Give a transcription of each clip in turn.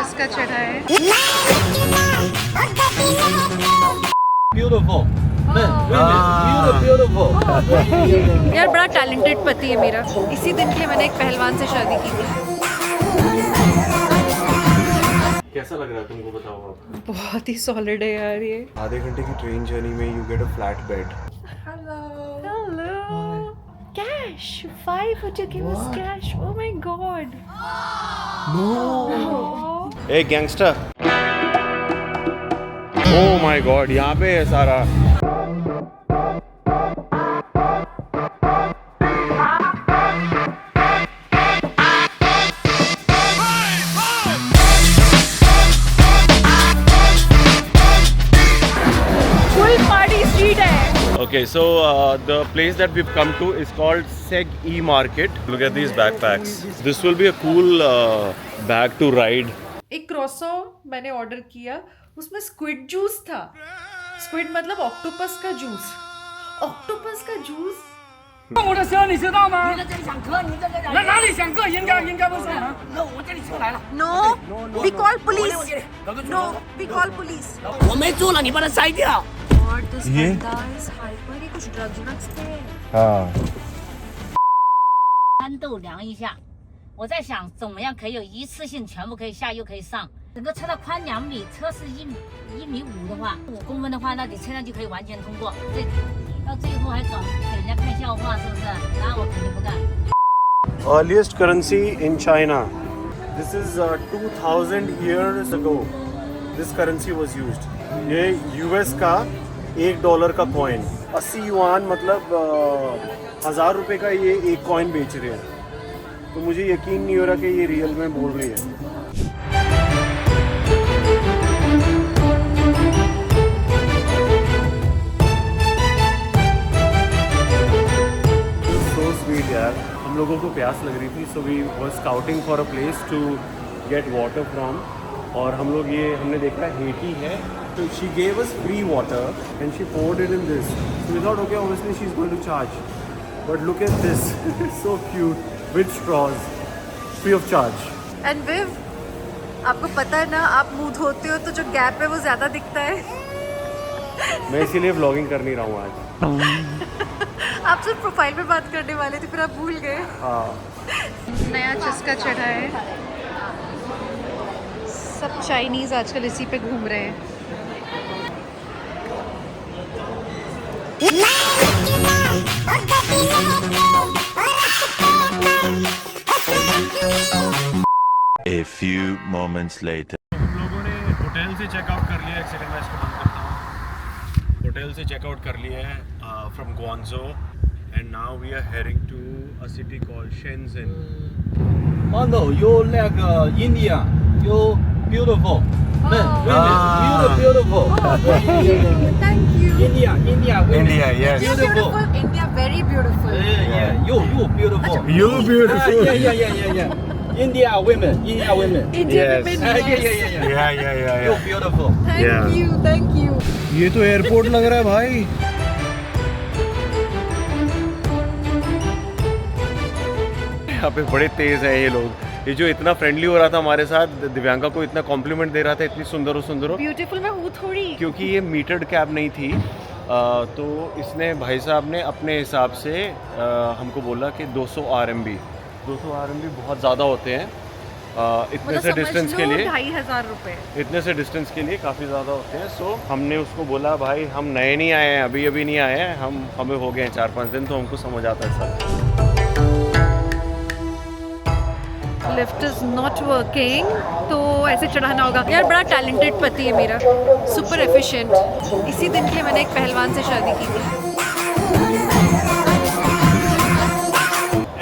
चस्का चढ़ा है। Beautiful. Beautiful. यार बड़ा टैलेंटेड पति है मेरा। इसी दिन के लिए मैंने एक पहलवान से शादी की थी। कैसा लग रहा है तुमको, बताओ आप? बहुत ही सॉलिड है यार ये। आधे घंटे की ट्रेन जर्नी में you get a flat bed. Hello. Cash. 5 to give us cash. Oh my god. A gangster. Oh my god, यहाँ पे है सारा। Okay, so the place that we've come to is called Seg E-Market. Look at these backpacks. This will be a cool bag to ride. एक croissant मैंने order किया, उसमें squid juice था। Squid मतलब ऑक्टोपस का जूस। ऑक्टोपस का juice. 我的车你知道吗？你在这里想磕，你在这里。那哪里想磕？应该不是。那我这里车来了。 No, we call police. No, we call police. 我没做了，你把它拆掉。 God, this banda is hyper. ये कुछ drugs थे। हाँ।3度量一下，我在想怎么样可以有一次性全部可以下又可以上。整个车的宽2米，车是1.5米的话，5公分的话，那你车辆就可以完全通过。这到最后还搞给人家看笑话，是不是？那我肯定不干。 Earliest currency in China. This is 2000 years ago. This currency was used. ये US का $1 का coin, 80 yuan मतलब 1000 रुपए का ये एक कॉइन बेच रहे हैं। तो मुझे यकीन नहीं हो रहा कि ये रियल में बोल रही है। So sweet यार। हम लोगों को प्यास लग रही थी, so we were scouting for a place to get water from। और हम लोग ये हमने देखा हेटी है, तो she gave us free water and she poured it in this. So we thought, okay, obviously she's going to charge. But look at this, so cute, with straws, free of charge. And Viv, आपको पता है ना, आप मुंह धोते हो तो जो गैप है वो ज्यादा दिखता है। मैं इसीलिए व्लॉगिंग कर नहीं रहा हूँ आज। आप सिर्फ प्रोफाइल पे बात करने वाले थे, फिर आप भूल गए। हाँ। नया चस्का चढ़ा है। सब चाइनीज आजकल इसी पे घूम रहे हैं। A few moments later. हम लोगों ने होटल से चेकआउट कर लिया। एक सेकंड मैं इसको बंद करता हूँ। होटल से चेकआउट कर लिया है from Guangzhou and now we are heading to a city called Shenzhen. Oh no, you like India. You beautiful. Beautiful. Thank you. India. India, yes. Beautiful. India, very beautiful. Yeah. You beautiful. You beautiful. Yeah. India women. Indian Yes. women, Yeah. Yeah. You beautiful. Thank you. ये तो airport लग रहा है भाई। यहाँ पे बड़े तेज हैं ये लोग। ये जो इतना फ्रेंडली हो रहा था हमारे साथ, दिव्यांका को इतना कॉम्प्लीमेंट दे रहा था, इतनी सुंदर हो ब्यूटीफुल मैं हूँ थोड़ी, क्योंकि ये मीटर्ड कैब नहीं थी। तो इसने भाई साहब ने अपने हिसाब से हमको बोला कि 200 RMB बहुत ज़्यादा होते हैं इतने से डिस्टेंस के लिए। 2500 रुपये इतने से डिस्टेंस के लिए काफ़ी ज़्यादा होते हैं। सो हमने उसको बोला भाई हम नए नहीं आए हैं, अभी नहीं आए हैं, हमें हो गए हैं 4-5 दिन, तो हमको समझ आता है सब। लिफ्ट इज नॉट वर्किंग, तो ऐसे चढ़ाना होगा। यार बड़ा टैलेंटेड पति है मेरा, सुपर एफिशिएंट। इसी दिन के लिए मैंने एक पहलवान से शादी की थी।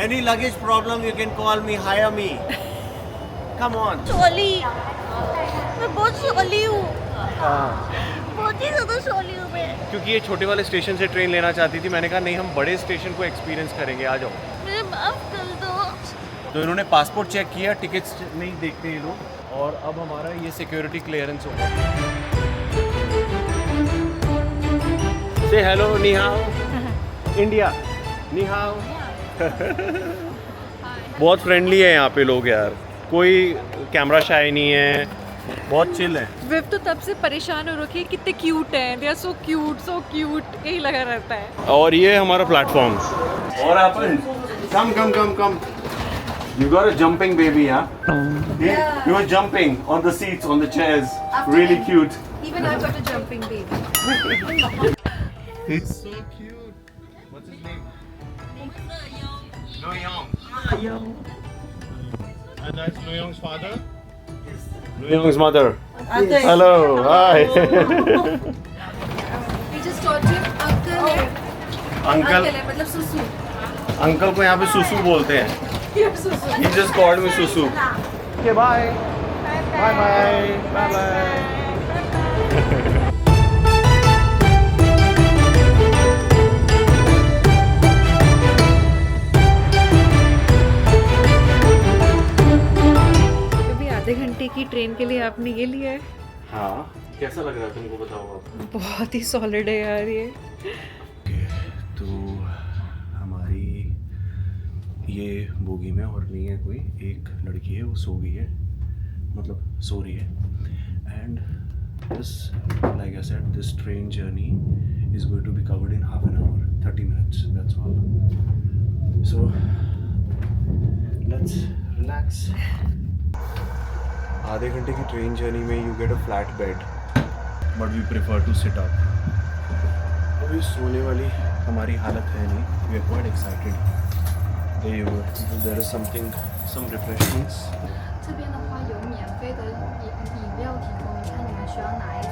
Any luggage problem you can call me, hire me. Come on. सोली, मैं बहुत सोली हूँ, बहुत ही ज़्यादा सोली हूँ मैं। क्योंकि ये छोटे वाले स्टेशन से ट्रेन लेना चाहती थी, मैंने कहा नहीं हम बड़े स्टेशन को एक्सपीरियंस करेंगे, आ जाओ। मुझे माफ कर दो। तो इन्होंने पासपोर्ट चेक किया, टिकट्स नहीं देखते ये लोग, और अब हमारा ये सिक्योरिटी क्लियरेंस होगा। से हेलो, नी हाओ, इंडिया, नी हाओ। बहुत फ्रेंडली है यहाँ पे लोग यार। कोई कैमरा शाई नहीं है, बहुत चिल है। विव तो तब से परेशान हो रखी है, कितने क्यूट हैं, दे आर सो क्यूट, यही लगा रहता है। और ये हमारा प्लेटफॉर्म। और अपन कम you got a jumping baby, huh? Yeah. You were jumping on the seats, on the chairs. Really cute. Even I've got a jumping baby. It's so cute. What's his name? Noyong. And that's Noyong's father? Noyong's mother. Hello, hi. We just taught him uncle है। Uncle है, मतलब सुसु। Uncle को यहाँ पे सुसु बोलते हैं। सुसु। He just called me Susu. Okay, bye. Bye. अभी आधे घंटे की ट्रेन के लिए आपने ये लिया है? हाँ, कैसा लग रहा है तुमको, बताओ आप। बहुत ही सॉलिड है यार ये। तो हमारी ये बोगी में और नहीं है कोई, एक लड़की है वो सो गई है, मतलब सो रही है। And this, like I said, this train journey is going to be covered in half an hour, 30 minutes, that's all. So let's relax. आधे घंटे की ट्रेन जर्नी में you get a flat bed, but we prefer to sit up. अभी सोने वाली हमारी हालत है नहीं, we are quite excited. There is something, some refreshments. 这边的话有免费的饮料提供，你看你们需要哪一种？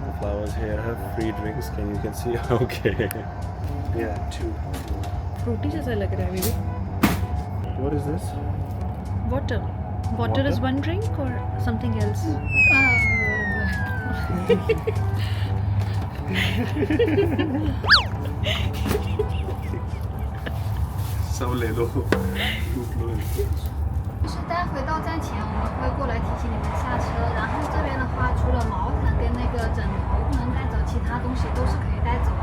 The flowers here have free drinks. You can see. Okay. Yeah, 2. Frooti जैसा लग रहा है baby. What is this? Water. Water is one drink or something else? सब ले लो। 是待回到站前我们会过来提醒你们下车，然后这边的话除了毛毯跟那个枕头不能带走，其他东西都是可以带走的。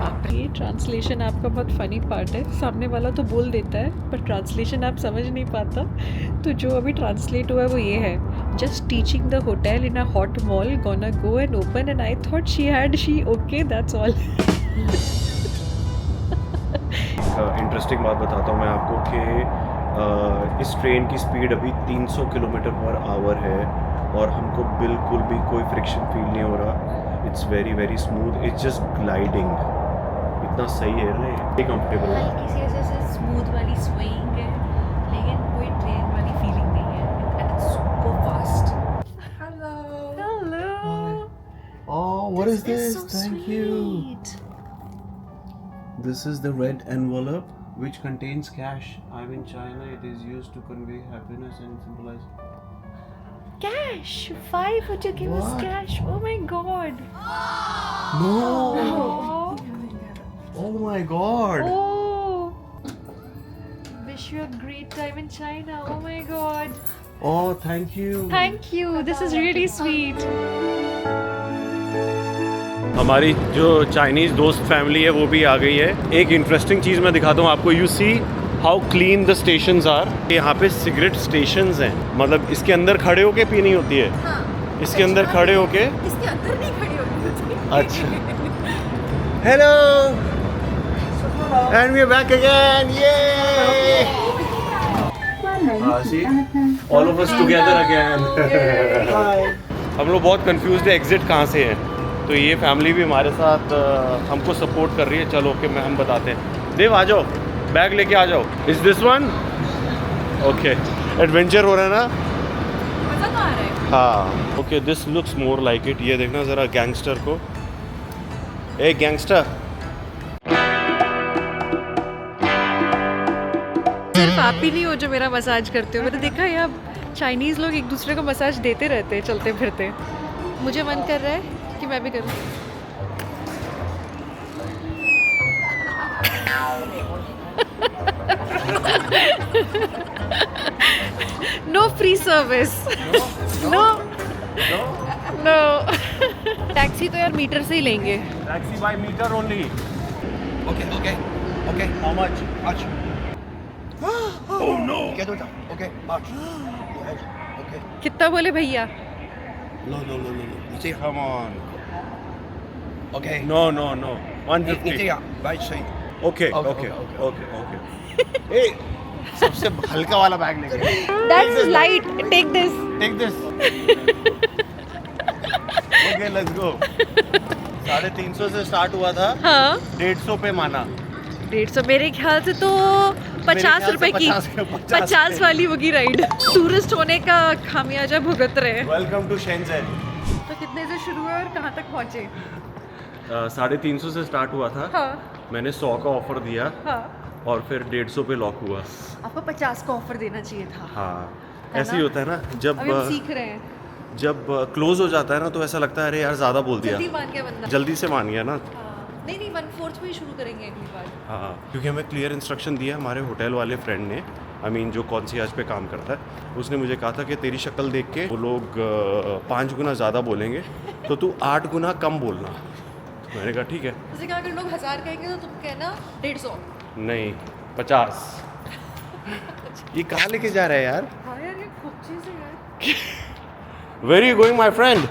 बाप रे, translation आपका बहुत फनी पार्ट है। सामने वाला तो बोल देता है पर ट्रांसलेशन आप समझ नहीं पाता। तो जो अभी ट्रांसलेट हुआ है वो ये है, just teaching the hotel in a hot mall, gonna go and open and I thought she okay, that's all. Interesting बात बताता हूँ मैं आपको कि इस ट्रेन की स्पीड अभी 300 किलोमीटर पर आवर है और हमको बिल्कुल भी कोई फ्रिक्शन फील नहीं हो रहा। It's very smooth, it's just gliding. इतना सही है ना, ये कंफर्टेबल है। हल्की सी ऐसे स्मूथ वाली स्विंग है, लेकिन कोई ट्रेन वाली फीलिंग नहीं है, and it's super fast. Hello. Oh, what is this? so Thank sweet. you. This is the red envelope which contains cash. I'm in China. It is used to convey happiness and symbolize. Cash. 5 would you give us What? cash? Oh my god. No. Oh. Oh my God. Oh. Wish you a great time in China. Oh my god. Oh, thank you. Thank you. This is really sweet. हमारी जो Chinese दोस्त family है वो भी आ गई है। एक interesting चीज़ मैं दिखाता हूँ आपको। You see how clean the stations are. यहाँ पे सिगरेट स्टेशंस हैं, मतलब इसके अंदर खड़े होके पीनी होती है। हाँ, इसके अंदर खड़े होके। इसके अंदर नहीं खड़ी होती। अच्छा। Hello and we are back again, ये see all of us together again. हम लोग बहुत कंफ्यूज थे एग्जिट कहाँ से है, तो ये फैमिली भी हमारे साथ हमको सपोर्ट कर रही है। चलो ओके, मैं हम बताते हैं। देव आ जाओ, बैग लेके आ जाओ। Is this one okay? Adventure हो रहा है ना? मजा तो आ रहा है। हाँ okay, this looks more like it. ये देखना ज़रा गैंगस्टर को। ए गैंगस्टर। सिर्फ आप ही नहीं हो जो मेरा मसाज करते हो। मैंने देखा है यहाँ चाइनीज़ लोग एक दूसरे को मसाज देते रहते हैं चलते फिरते। मुझे मन कर रहा है कि मैं भी करूँ। No free service. No taxi तो यार मीटर से ही लेंगे। Taxi by meter only. Okay. How much? March. Oh no. Okay, don't. Okay, March. Okay. कितना बोले भैया? No. 你这样 Come on.，OK。 No. 你这 150. 样来谁？ Okay. Hey, सबसे हल्का वाला बैग लेके. That's light. Take this. Take this. Okay, let's go. 350 से start हुआ था. हाँ. 150 पे माना. 150 मेरे ख्याल से तो 50 रुपए की 50 वाली होगी राइड. टूरिस्ट होने का खामियाजा भुगत रहे हैं. Welcome to Shenzhen. तो कितने से शुरू हुआ और कहाँ तक पहुँचे? 350 से स्टार्ट हुआ था. हाँ मैंने 100 का ऑफर दिया हाँ. और फिर 150 पे लॉक हुआ. आपको 50 का ऑफर देना चाहिए था. हाँ, है ऐसे ही ना? होता है ना. जब अभी हम सीख रहे हैं. जब क्लोज हो जाता है ना तो ऐसा लगता है अरे यार ज़्यादा बोल दिया. जल्दी मान गया बंदा. जल्दी से मान गया ना. हाँ. नहीं 1/4 में ही शुरू करेंगे अगली बार. हाँ, क्योंकि हमें क्लियर इंस्ट्रक्शन दिया हमारे होटल वाले फ्रेंड ने. जो कॉन्सियर्ज पे काम करता है, उसने मुझे कहा था कि तेरी शक्ल देख के वो लोग 5 गुना ज़्यादा बोलेंगे तो तू 8 गुना कम बोलना. मैंने कहा ठीक है. जैसे कि अगर लोग 1000 कहेंगे तो तुम कहना 150. नहीं 50. ये कहाँ लेके जा रहा है यार? हाँ यार ये खूब चीज़ है यार. Where you going my friend? हम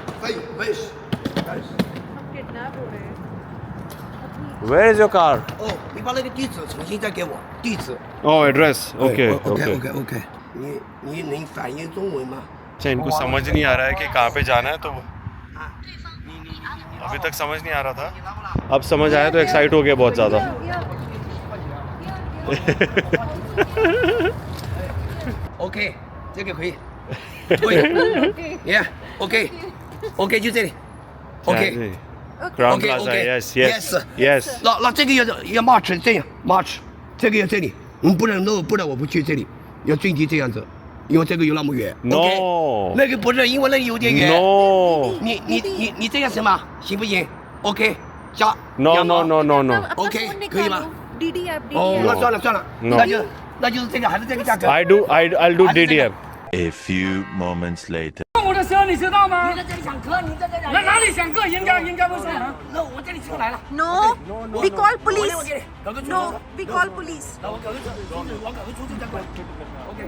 किडनैप हो रहे हैं. Where is your car。 oh address. Okay OK。你能反应中文吗？ अच्छा, इनको समझ नहीं आ रहा है कि कहाँ पे जाना है तो अभी तक समझ नहीं आ रहा था. अब समझ आया तो एक्साइट हो गया बहुत ज़्यादा. OK，这个可以。对。Yeah，OK，就这里。OK。 Crown OK Plaza. OK Yes. 那这个要 march 这样 march， 这个要这里，不能我不去这里，要最低这样子，因为这个有那么远。 No. OK， 那个不是，因为那个有点远。 No. 你这样行吗？行不行 ？OK， 加。 No. OK， 可以吗？ DD app. 哦，那算了， No 那就是这个，还是这个价格。 I'll do DDM. A few moments later. 我的车你知道吗？你在这里想客，你在这里。那哪里想客？应该不是啊。那我这里车来了。 No. We call 我 police. 给你搞个出租 No. 车。 We call police. 那我搞个出租车过来。OK。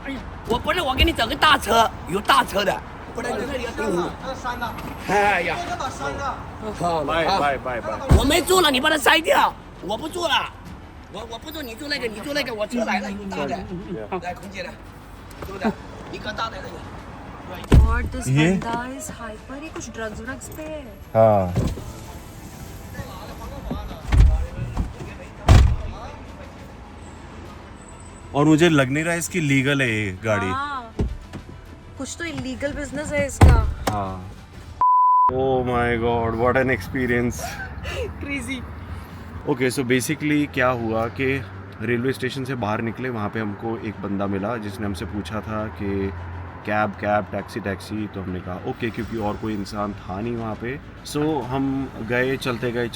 哎呀，我不是我给你整个大车，有大车的，不然你这里要等我。哎呀，好， Bye. 我没做了，你把它筛掉，我不做了，我不做，你做那个，我车来了，有大的，来空姐的，对不对？一个大的那个。 God, this banda is hyper. ये कुछ drugs पे है. हाँ. और मुझे लग नहीं रहा है इसकी लीगल है ये गाड़ी. हाँ. कुछ तो इलीगल बिजनेस है इसका. हाँ. Oh my God, what an experience. Crazy. Okay, so basically क्या हुआ कि रेलवे स्टेशन से बाहर निकले, वहाँ पे हमको एक बंदा मिला जिसने हमसे पूछा था कि कैब टैक्सी. तो हमने कहा ओके, क्योंकि और कोई इंसान था नहीं वहाँ पे. सो हम गए, चलते गए.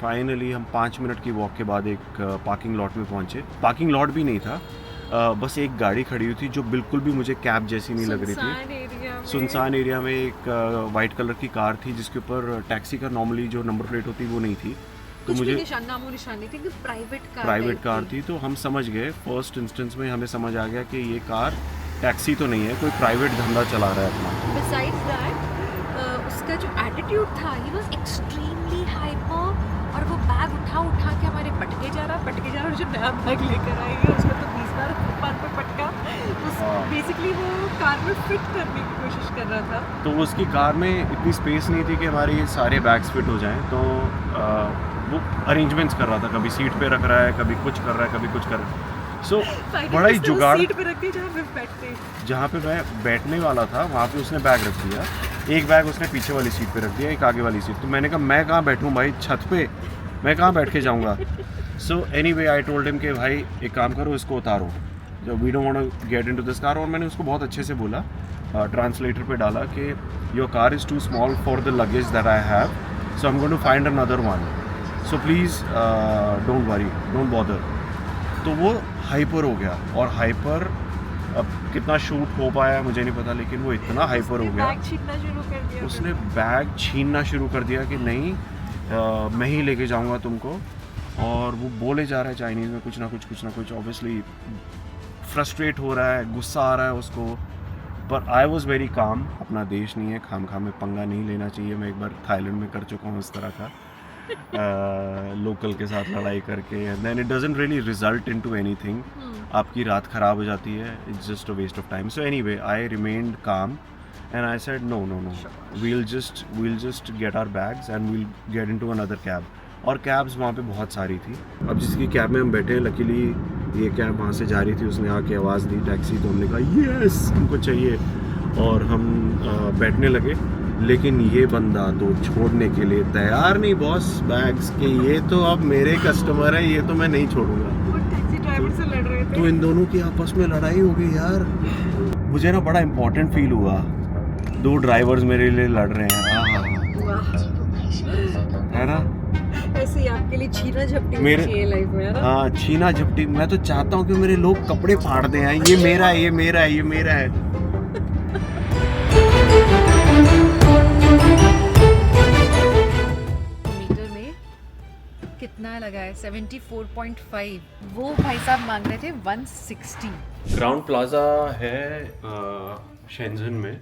फाइनली हम 5 मिनट की वॉक के बाद एक पार्किंग लॉट में पहुँचे. पार्किंग लॉट भी नहीं था, बस एक गाड़ी खड़ी हुई थी जो बिल्कुल भी मुझे कैब जैसी नहीं लग रही थी. सुनसान एरिया में एक वाइट कलर की कार थी जिसके ऊपर टैक्सी का नॉर्मली जो नंबर प्लेट होती वो नहीं थी. तो मुझे नामो निशान नहीं थी कि प्राइवेट कार थी. तो हम समझ गए, फर्स्ट इंस्टेंस में हमें समझ आ गया कि ये कार टैक्सी तो नहीं है, कोई प्राइवेट धंधा चला रहा है अपना. Besides that, उसका जो एटीट्यूड था, he was extremely hyper. और वो बैग उठा के हमारे पटके जा रहा और जो नया बैग लेकर आई है उसको तो 20 बार फुटपाथ पे पटका. बेसिकली वो कार में फिट करने की कोशिश कर रहा था. तो उसकी कार में इतनी स्पेस नहीं थी कि हमारे ये सारे बैग्स फिट हो जाएं. तो वो अरेंजमेंट्स कर रहा था, कभी सीट पे रख रहा है, कभी कुछ कर रहा है, कभी कुछ कर रहा है. सो बड़ा ही जुगाड़. सीट पे रख दी जहाँ पे मैं बैठने वाला था वहाँ पे उसने बैग रख दिया. एक बैग उसने पीछे वाली सीट पे रख दिया, एक आगे वाली सीट. तो मैंने कहा मैं कहाँ बैठूँ भाई, छत पे मैं कहाँ बैठ के जाऊँगा. So anyway I told him कि भाई एक काम करो, इसको उतारो, जो we don't want to get into this car. और मैंने उसको बहुत अच्छे से बोला, ट्रांसलेटर पे डाला कि your car is too small for the luggage that I have, so I am going to find another one, so please don't worry, don't bother. तो वो हाइपर हो गया. और हाइपर अब कितना शूट हो पाया मुझे नहीं पता, लेकिन वो इतना हाइपर हो गया, बैग छीनना शुरू कर दिया. उसने बैग छीनना शुरू कर दिया कि नहीं मैं ही लेके जाऊंगा तुमको. और वो बोले जा रहा है चाइनीज़ में कुछ ना कुछ. ऑब्वियसली फ्रस्ट्रेट हो रहा है, गुस्सा आ रहा है उसको, पर आई वॉज वेरी काम। अपना देश नहीं है, खाम खाम में पंगा नहीं लेना चाहिए। मैं एक बार थाईलैंड में कर चुका हूँ इस तरह का, लोकल के साथ लड़ाई करके, and then it doesn't really result into anything. आपकी रात ख़राब हो जाती है, it's just a waste of time. So anyway I remained calm and I said no, we'll just get our bags and we'll get into another cab. और cabs वहाँ पे बहुत सारी थी। अब जिसकी कैब में हम बैठे हैं, लकीली ये कैब वहाँ से जा रही थी, उसने आके आवाज़ दी टैक्सी, तो हमने कहा यस हमको चाहिए, और हम बैठने लगे। लेकिन ये बंदा तो छोड़ने के लिए तैयार नहीं बॉस बैग्स के, ये तो अब मेरे कस्टमर है, ये तो मैं नहीं छोड़ूंगा। टैक्सी ड्राइवर से लड़ रहे थे। तो इन दोनों की आपस में लड़ाई हो गई यार। मुझे ना बड़ा इम्पोर्टेंट फील हुआ, 2 ड्राइवर्स मेरे लिए लड़ रहे हैं। है ना, ऐसे ही आपके लिए छीना झपटी मेरे चाहिए लाइफ में, है ना? हाँ, छीना झपटी। मैं तो चाहता हूँ कि मेरे लोग कपड़े फाड़ दें, ये मेरा है, ये मेरा है, ये मेरा है। मीटर में कितना लगा है? 74.5। वो भाई साहब मांग रहे थे 160। ग्राउंड प्लाजा है शेंजन में।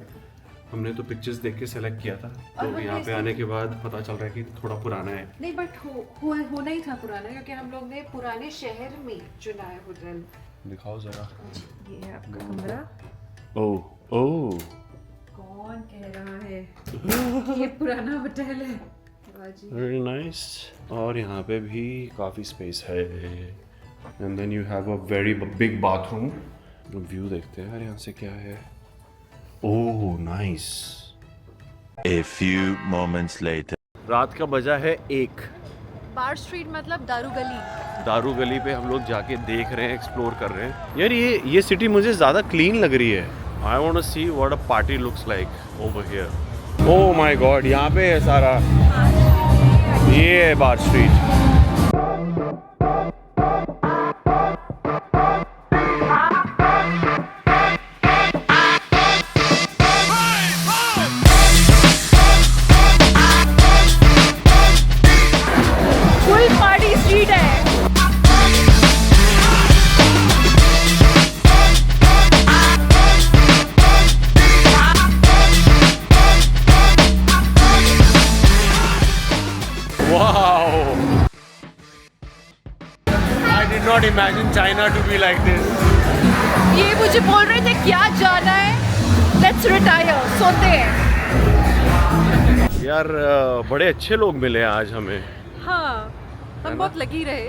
हमने तो पिक्चर्स देख के सेलेक्ट किया था, तो यहाँ पे आने के बाद पता चल रहा है कि थोड़ा पुराना है। नहीं, बट होना ही था पुराना, क्योंकि हम लोग ने पुराने शहर में चुना है होटल। दिखाओ जरा। ये है आपका कमरा। ओह कौन कह रहा है कि ये पुराना होटल है? वाह जी। Very nice. और यहाँ पे भी काफ़ी स्पेस है, and then you have a very big bathroom. View देखते हैं यार यहाँ से क्या है। Oh nice. A few moments later. रात का बजा है 1। बार स्ट्रीट मतलब दारू गली। दारू गली पे हम लोग जाके देख रहे हैं, एक्सप्लोर कर रहे हैं। यार ये सिटी मुझे ज़्यादा क्लीन लग रही है। I want to see what a party looks like over here. Oh my god, यहाँ पे है सारा, ये है bar street. Full party street है। Wow! I did not imagine China to be like this. ये मुझे बोल रहे थे क्या जाना है, लेट्स रिटायर, सोते हैं। यार बड़े अच्छे लोग मिले आज हमें। हाँ, हम बहुत लगी रहे।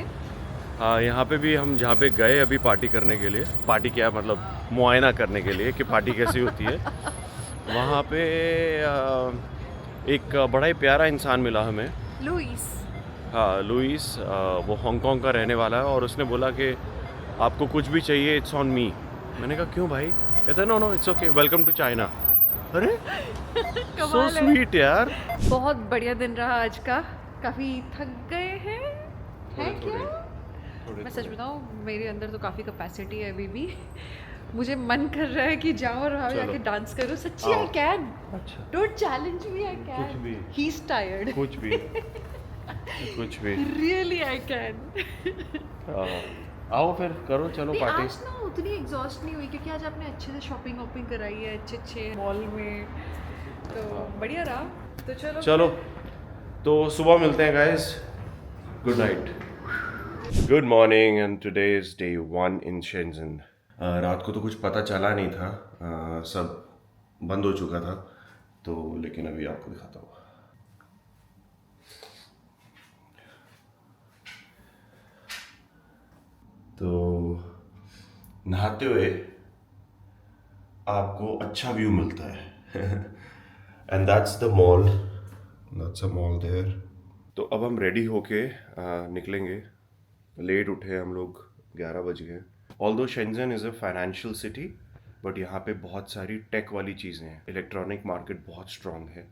हाँ, यहाँ पे भी हम जहाँ पे गए अभी पार्टी करने के लिए, पार्टी क्या मतलब मुआयना करने के लिए कि पार्टी कैसी होती है, वहाँ पे एक बड़ा ही प्यारा इंसान मिला हमें, लुइस। हाँ लुइस। वो हांगकांग का रहने वाला है, और उसने बोला कि आपको कुछ भी चाहिए इट्स ऑन मी। मैंने कहा क्यों भाई? कहता no it's okay, welcome to China. अरे सो स्वीट यार। बहुत बढ़िया दिन रहा आज का, काफ़ी थक गए हैं क्या? मैं सच बताऊँ, मेरे अंदर तो काफ़ी कैपेसिटी है अभी भी। मुझे मन कर रहा है कि जाओ और वहाँ जाके डांस करो। सच्ची आई कैन। अच्छा, don't challenge me, I can. कुछ भी। He is tired. कुछ भी रियली आई कैन। आओ फिर करो, चलो पार्टी। आज ना उतनी एग्जॉस्ट नहीं हुई, क्योंकि आज आपने अच्छे से शॉपिंग कराई है, अच्छे मॉल में, तो बढ़िया रहा। तो चलो तो सुबह मिलते हैं guys. Good night, good morning, and today is day 1 in Shenzhen. रात को तो कुछ पता चला नहीं था, सब बंद हो चुका था, तो लेकिन अभी आपको दिखाता हूँ। तो नहाते हुए आपको अच्छा व्यू मिलता है and that's the mall, that's a mall there. तो अब हम रेडी होके निकलेंगे। लेट उठे हम लोग, 11 बज गए। Although Shenzhen is a financial city, but यहाँ पे बहुत सारी टेक वाली चीज़ें हैं। इलेक्ट्रॉनिक मार्केट बहुत स्ट्रॉन्ग है।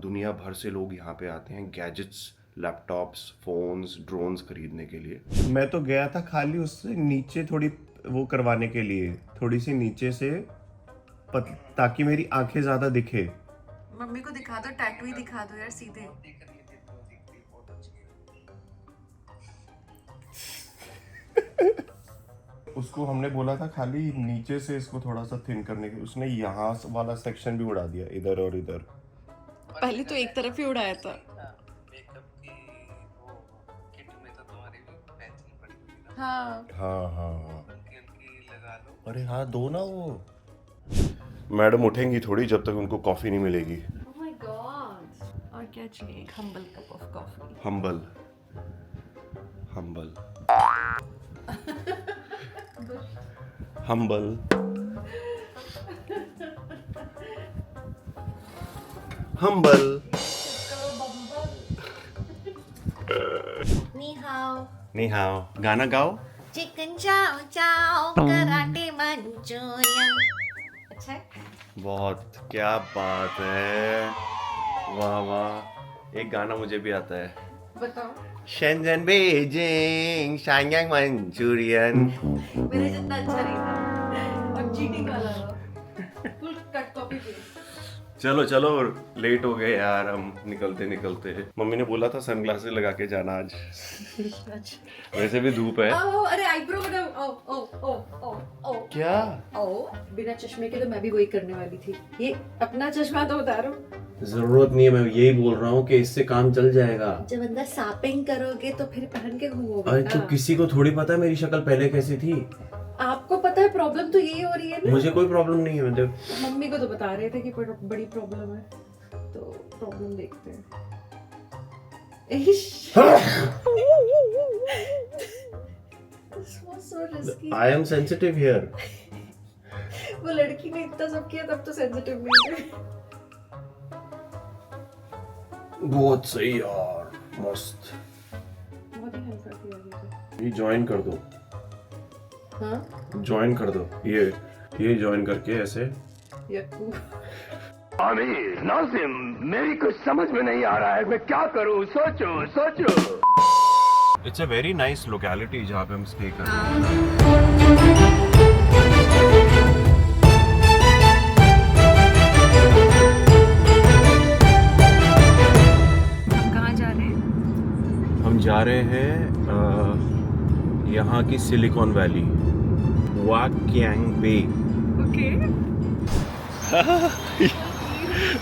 दुनिया भर से लोग यहाँ पे आते हैं गैजेट्स, लैपटॉप्स, फोन्स, ड्रोन्स खरीदने के लिए। मैं तो गया था खाली उससे नीचे थोड़ी वो करवाने के लिए, थोड़ी सी नीचे से, ताकि मेरी आंखें ज़्यादा दिखे। मम्मी को दिखा दो, टैटू ही दिखा दो यार सीधे। उसको हमने बोला था खाली नीचे से इसको थोड़ा सा थिन करने के, उसने यहाँ वाला सेक्शन भी उड़ा दिया, इधर और इधर। पहले तो एक तरफ ही उड़ाया था। हाँ हाँ हाँ अरे हाँ दो ना वो। मैडम उठेंगी थोड़ी जब तक उनको कॉफी नहीं मिलेगी। Oh my God. और क्या चाहिए? Humble cup of coffee. Humble humble humble humble. नी हाओ नी हाओ, गाना गाओ। चिकन चाओ चाओ कराटे मंचूरियन। अच्छा है? बहुत, क्या बात है, वाह वाह। एक गाना मुझे भी आता है, बताओ। Shenzhen Beijing Shenyang Manchurian. मेरे जितना अच्छा नहीं था। अब चीटिंग वाला था। Full cut copy paste. चलो चलो लेट हो गए यार, हम निकलते निकलते। मम्मी ने बोला था सनग्लासेस लगा के जाना आज। वैसे भी धूप है। आओ, अरे आईब्रो बनाओ। ओ ओ ओ ओ ओ। क्या? ओ, बिना चश्मे के तो मैं भी वही करने वाली थी। ये अपना चश्मा तो उतारो। जरूरत नहीं है, मैं यही बोल रहा हूँ कि इससे काम चल जाएगा। जब अंदर शॉपिंग करोगे तो फिर पहन के घूमोगे। अरे तो किसी को थोड़ी पता है मेरी शक्ल पहले कैसी थी। आपको पता है, प्रॉब्लम तो यही हो रही है ना। मुझे कोई प्रॉब्लम नहीं है। मतलब मम्मी को तो बता रहे थे कि बड़ी प्रॉब्लम है, तो प्रॉब्लम देखते हैं। I am sensitive here. वो लड़की ने इतना सब किया तब तो सेंसिटिव नहीं है। बहुत सही यार, मस्त। बहुत ही हल्का किया मुझे। ये ज्वाइन कर दो। हाँ? ज्वाइन कर दो, ये ज्वाइन करके ऐसे। यक्कू। आमिर, नाजिम, मेरी कुछ समझ में नहीं आ रहा है, मैं क्या करूं? सोचो सोचो। It's a very nice locality जहाँ पे हम स्टे कर रहे हैं। कहाँ जा रहे हैं? हम जा रहे हैं यहाँ की सिलिकॉन वैली, वा क्यांग बे। Okay.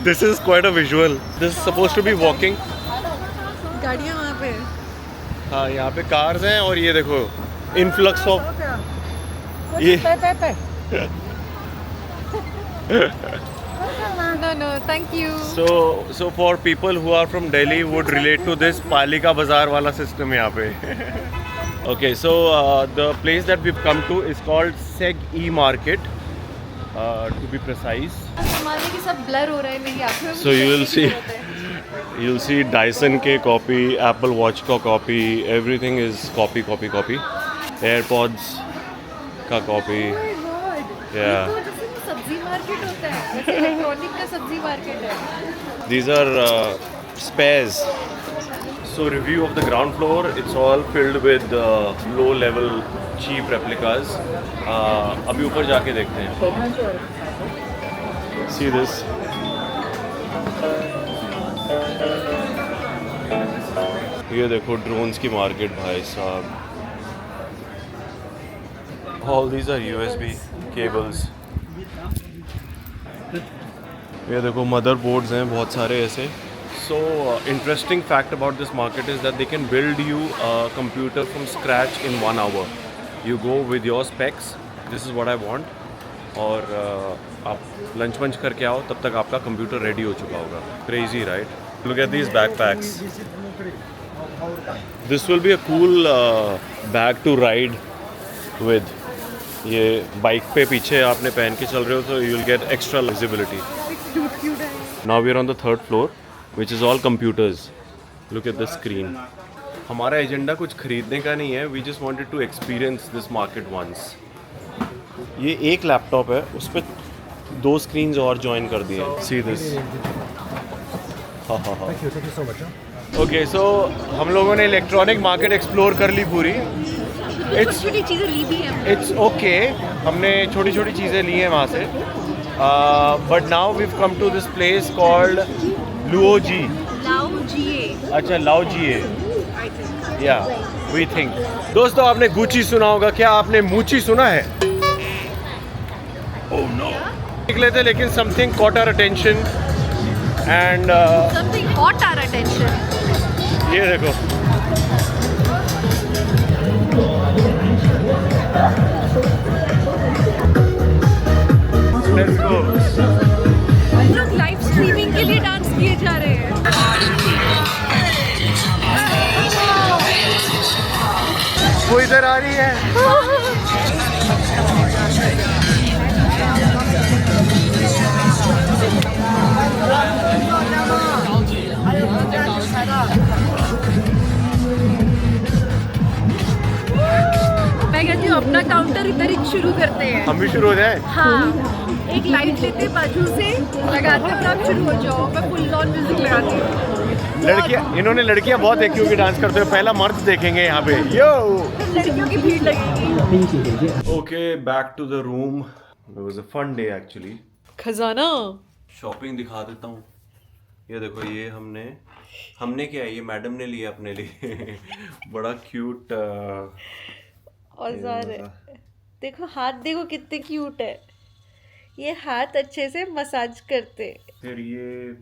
This is quite a visual. This is supposed to be walking. गाड़ियाँ वहाँ पे। हाँ यहाँ पे कार्स हैं और ये देखो इनफ्लक्स ऑफ ये। No, thank you. So for people who are from Delhi would relate to this पालिका बाजार वाला सिस्टम यहाँ पे। Okay, so the place that we've come to is called Seg E Market, to be precise. हमारे की सब blur हो रहा है मेरी आँखों में। So you'll see Dyson के copy, Apple Watch का copy, everything is copy. AirPods का copy. Yeah. तो जैसे सब्जी मार्केट होता है, वैसे इलेक्ट्रॉनिक का सब्जी मार्केट है। These are spares. So review of the ground floor. It's all filled with low-level cheap replicas. अभी ऊपर जाके देखते हैं. See this. ये देखो ड्रोन्स की मार्केट भाई साहब. All these are USB cables. ये देखो मदरबोर्ड्स हैं बहुत सारे ऐसे. So interesting fact about this market is that they can build you a computer from scratch in 1 hour. You go with your specs. This is what I want. और आप lunch वंच करके आओ तब तक आपका कंप्यूटर रेडी हो चुका होगा. Crazy, right? Look at these backpacks. This will be a cool bag to ride with. ये बाइक पे पीछे आपने पहन के चल रहे हो तो you will get extra visibility. Now we are on the 3rd floor, which is all computers. Look at the screen. हमारा एजेंडा कुछ खरीदने का नहीं है. We just wanted to experience this market once. ये एक लैपटॉप है, उस पर 2 स्क्रीन्स और ज्वाइन कर दिए. See this. Okay, so हम लोगों ने इलेक्ट्रॉनिक मार्केट एक्सप्लोर कर ली पूरी. छोटी चीज़ें ली भी हैं. It's okay. हमने छोटी छोटी चीज़ें ली हैं वहाँ से. But now we've come to this place called Luoji. Lao GA. अच्छा Lao GA. I think. Yeah. We think. दोस्तों आपने गुची सुना होगा, क्या आपने मूची सुना है? Oh no. निकले थे लेकिन something caught our attention and something hot our attention. ये देखो लेट्स गो। लोग लाइव स्ट्रीमिंग के लिए डांस किए जा रहे हैं। वो इधर आ रही है। मैं कहती हूँ अपना काउंटर इधर ही शुरू करते हैं। हम भी शुरू हो जाए। हाँ, एक लाइट लेते बाजू से लगाते हैं और आप शुरू हो जाओ। मैं फुल ऑन म्यूजिक लगाती हूँ। लड़कियां, इन्होंने लड़कियां बहुत देखी होगी डांस करते हुए, पहला मर्द देखेंगे यहाँ पे। यो लड़कियों की भीड़ लगेगी। Okay, back to the room. It was a fun day actually. खजाना शॉपिंग दिखा देता हूँ। ये देखो, ये हमने क्या है, ये मैडम ने लिया अपने लिए। बड़ा क्यूट औजार है। देखो हाथ, देखो कितने क्यूट है। ये हाथ अच्छे से मसाज करते। फिर ये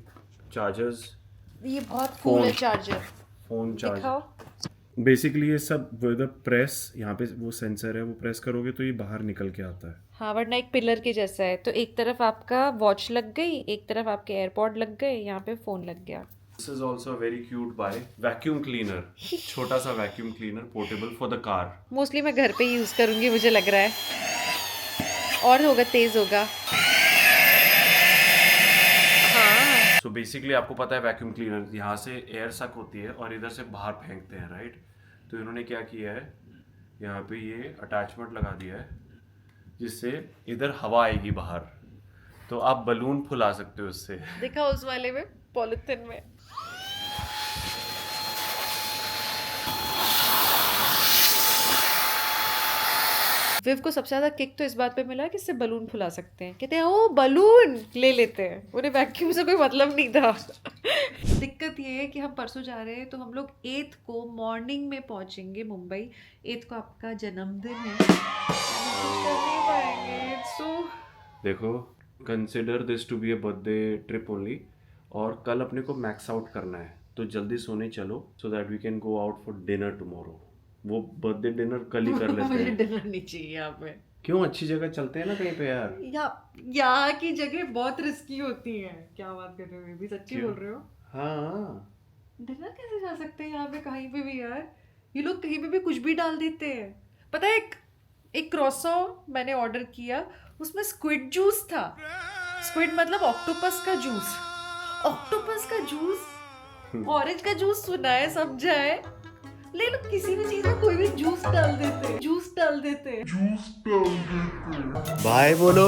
चार्जर्स, ये बहुत कूल है चार्जर। Phone charger. दिखाओ। बेसिकली ये सब विद प्रेस, यहाँ पे वो सेंसर है, वो प्रेस करोगे तो ये बाहर निकल के आता है। हाँ, वरना एक पिलर के जैसा है। तो एक तरफ आपका वॉच लग गई, एक तरफ आपके एयरपॉड लग गए, यहाँ पे फोन लग गया। This is also very cute by vacuum cleaner. छोटा सा vacuum cleaner, portable for the car. Mostly मैं घर पे ही यूज करूंगी, मुझे लग रहा है। और होगा, तेज होगा। हाँ। सो बेसिकली आपको पता है वैक्यूम क्लीनर यहाँ से एयर सक होती है और इधर से बाहर फेंकते हैं, राइट? तो इन्होंने क्या किया है, यहाँ पे ये अटैचमेंट लगा दिया है जिससे इधर हवा आएगी बाहर, तो आप बलून फुला सकते हो उससे। देखा उस वाले में, पॉलिथीन में। विव को सबसे ज़्यादा किक तो इस बात पे मिला है कि इससे बलून फुला सकते हैं। कहते हैं ओ बलून ले लेते हैं, उन्हें वैक्यूम से कोई मतलब नहीं था। दिक्कत ये है कि हम परसों जा रहे हैं, तो हम लोग 8 को मॉर्निंग में पहुंचेंगे मुंबई। 8 को आपका जन्मदिन है, कुछ कर नहीं पाएंगे। सो देखो, consider this to be a birthday trip only, और कल अपने को मैक्स आउट करना है, तो जल्दी सोने चलो so that we can go out for dinner tomorrow. वो बर्थडे डिनर कल ही कर लेते मुझे हैं। डिनर नहीं चाहिए यहाँ पे। क्यों? अच्छी जगह चलते हैं ना कहीं पे यार। यहाँ की जगह बहुत रिस्की होती है। क्या बात कर रहे हो, भी सच्ची बोल रहे हो? हाँ, डिनर कैसे जा सकते हैं यहाँ पे कहीं पे भी यार? ये लोग कहीं पे भी कुछ भी डाल देते हैं। पता है, एक क्रॉसॉ मैंने ऑर्डर किया, उसमें स्क्विड जूस था। स्क्विड मतलब ऑक्टोपस का जूस। ऑक्टोपस का जूस, ऑरेंज का जूस सुना है, समझा है, ले लो किसी भी चीज में कोई भी जूस डाल देते हैं। बाय बोलो।